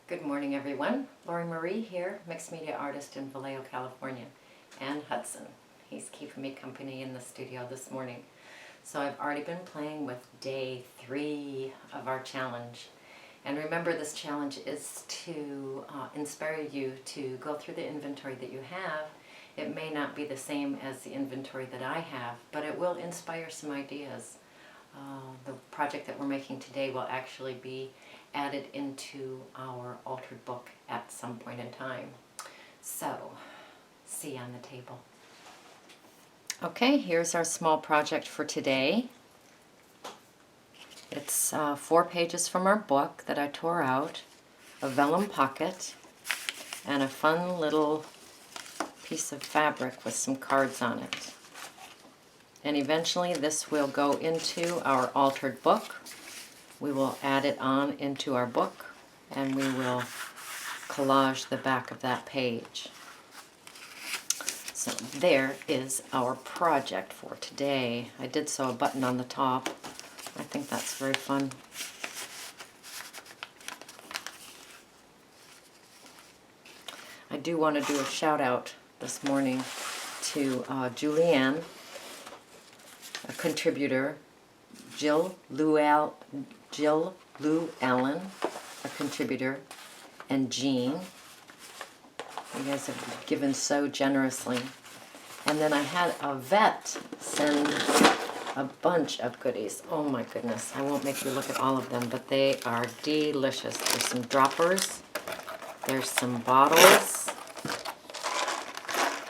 Good morning, everyone. Lori Marie here, mixed media artist in Vallejo, California, and Hudson. He's keeping me company in the studio this morning. So I've already been playing with day 3 of our challenge. And remember, this challenge is to inspire you to go through the inventory that you have. It may not be the same as the inventory that I have, but it will inspire some ideas. The project that we're making today will actually be added into our altered book at some point in time. So, see you on the table. Okay, here's our small project for today. It's 4 pages from our book that I tore out, a vellum pocket, and a fun little piece of fabric with some cards on it. And eventually this will go into our altered book. We will add it on into our book, and we will collage the back of that page. So there is our project for today. I did sew a button on the top. I think that's very fun. I do want to do a shout out this morning to Julianne, a contributor, Jill Lou Allen, a contributor, and Jean. You guys have given so generously. And then I had a vet send a bunch of goodies. Oh my goodness, I won't make you look at all of them, but they are delicious. There's some droppers, there's some bottles,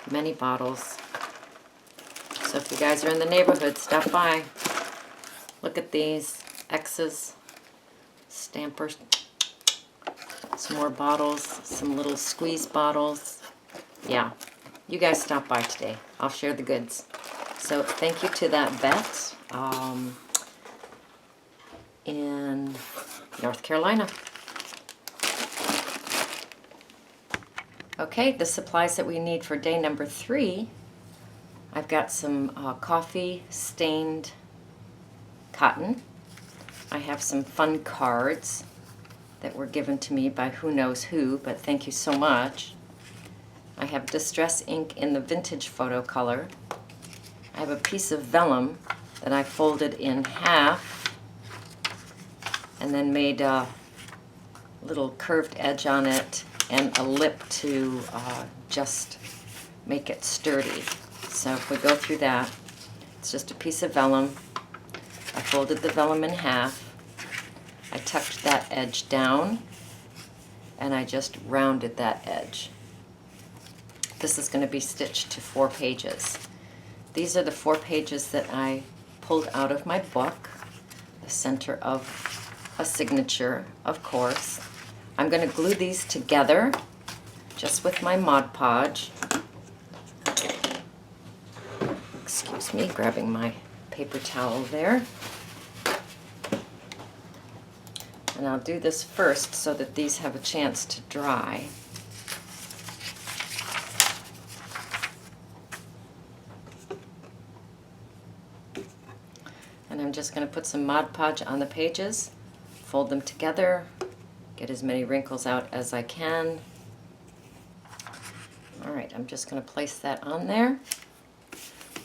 many bottles. So if you guys are in the neighborhood, stop by. Look at these X's, stampers, some more bottles, some little squeeze bottles. Yeah, you guys stop by today. I'll share the goods. So thank you to that vet in North Carolina. Okay, the supplies that we need for day number 3. I've got some coffee stained cotton. I have some fun cards that were given to me by who knows who, but thank you so much. I have distress ink in the vintage photo color. I have a piece of vellum that I folded in half and then made a little curved edge on it and a lip to just make it sturdy. So if we go through that, it's just a piece of vellum. I folded the vellum in half. I tucked that edge down, and I just rounded that edge. This is going to be stitched to 4 pages. These are the 4 pages that I pulled out of my book, the center of a signature, of course. I'm going to glue these together just with my Mod Podge. Excuse me, grabbing my paper towel there. And I'll do this first so that these have a chance to dry. And I'm just going to put some Mod Podge on the pages, fold them together, get as many wrinkles out as I can. Alright, I'm just going to place that on there.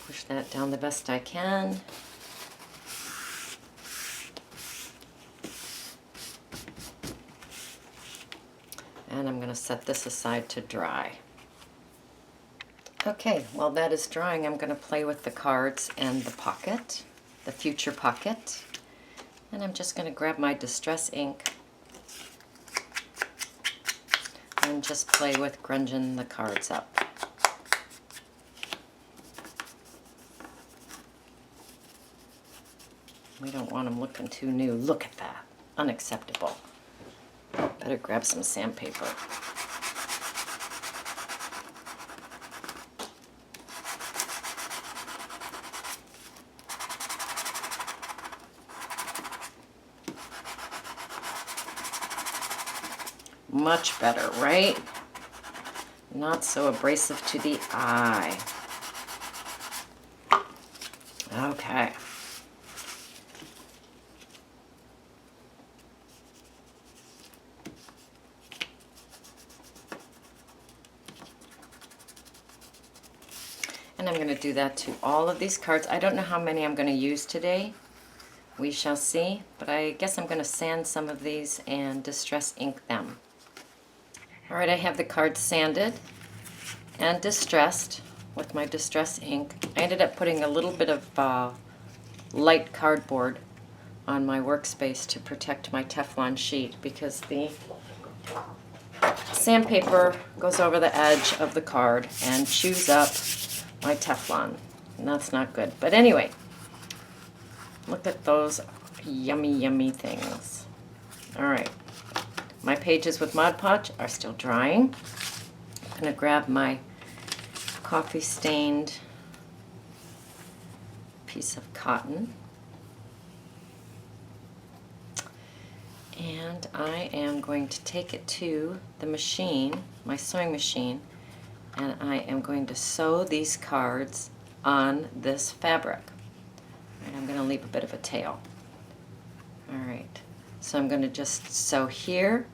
Push that down the best I can. And I'm going to set this aside to dry. Okay, while that is drying, I'm going to play with the cards and the pocket, the future pocket. And I'm just going to grab my distress ink and just play with grunging the cards up. We don't want them looking too new. Look at that. Unacceptable. Better grab some sandpaper. Much better, right? Not so abrasive to the eye. Okay. And I'm going to do that to all of these cards. I don't know how many I'm going to use today. We shall see, but I guess I'm going to sand some of these and distress ink them. Alright, I have the cards sanded and distressed with my distress ink. I ended up putting a little bit of light cardboard on my workspace to protect my Teflon sheet because the sandpaper goes over the edge of the card and chews up my Teflon, and that's not good. But anyway, look at those yummy, yummy things. Alright, my pages with Mod Podge are still drying. I'm going to grab my coffee stained piece of cotton, and I am going to take it to the machine, my sewing machine, and I am going to sew these cards on this fabric. And I'm going to leave a bit of a tail. Alright, so I'm going to just sew here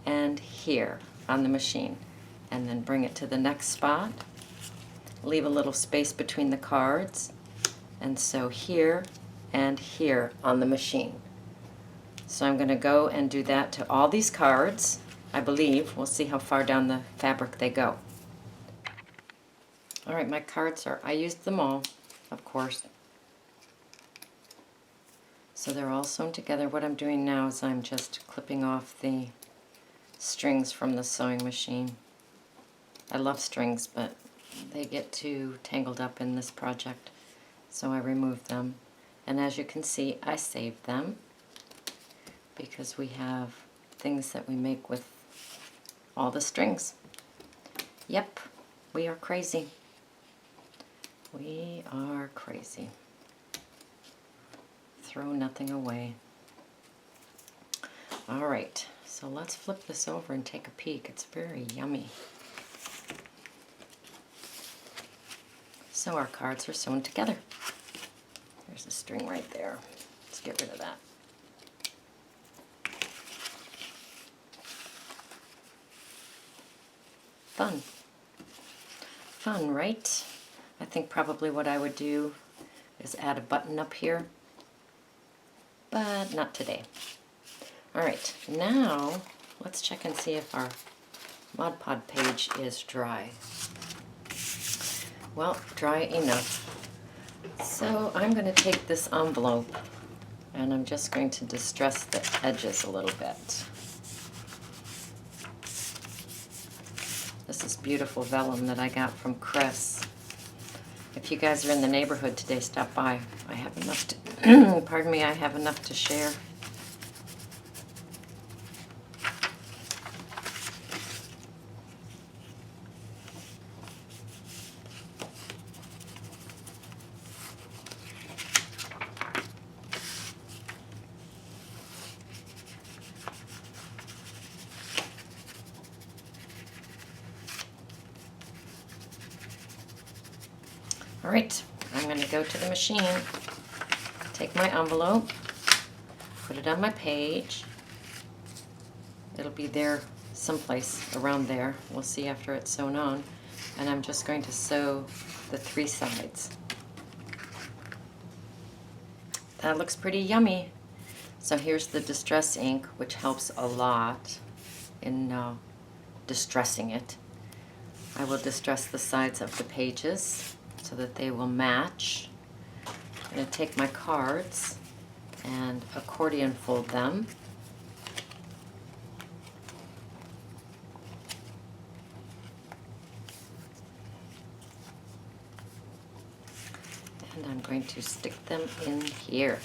and here on the machine, and then bring it to the next spot, leave a little space between the cards, and sew here and here on the machine. So I'm going to go and do that to all these cards, I believe. We'll see how far down the fabric they go. Alright, my cards I used them all, of course. So they're all sewn together. What I'm doing now is I'm just clipping off the strings from the sewing machine. I love strings, but they get too tangled up in this project, so I remove them. And as you can see, I saved them because we have things that we make with all the strings. Yep, we are crazy. We are crazy. Throw nothing away. Alright, so let's flip this over and take a peek. It's very yummy. So our cards are sewn together. There's a string right there. Let's get rid of that. Fun. Fun, right? I think probably what I would do is add a button up here, but not today. Alright, now let's check and see if our Mod Podge page is dry. Well, dry enough. So I'm going to take this envelope and I'm just going to distress the edges a little bit. This is beautiful vellum that I got from Chris. If you guys are in the neighborhood today, stop by. I have enough to, pardon me, I have enough to share. Alright, I'm going to go to the machine, take my envelope, put it on my page. It'll be there someplace around there. We'll see after it's sewn on. And I'm just going to sew the 3 sides. That looks pretty yummy. So here's the distress ink, which helps a lot in distressing it. I will distress the sides of the pages so that they will match. I'm going to take my cards and accordion fold them. And I'm going to stick them in here.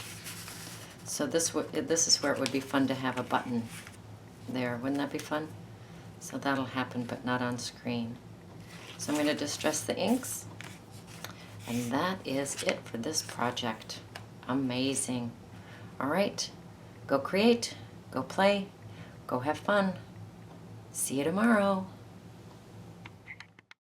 So this is where it would be fun to have a button there. Wouldn't that be fun? So that'll happen, but not on screen. So I'm going to distress the inks. And that is it for this project. Amazing. All right, go create, go play, go have fun. See you tomorrow.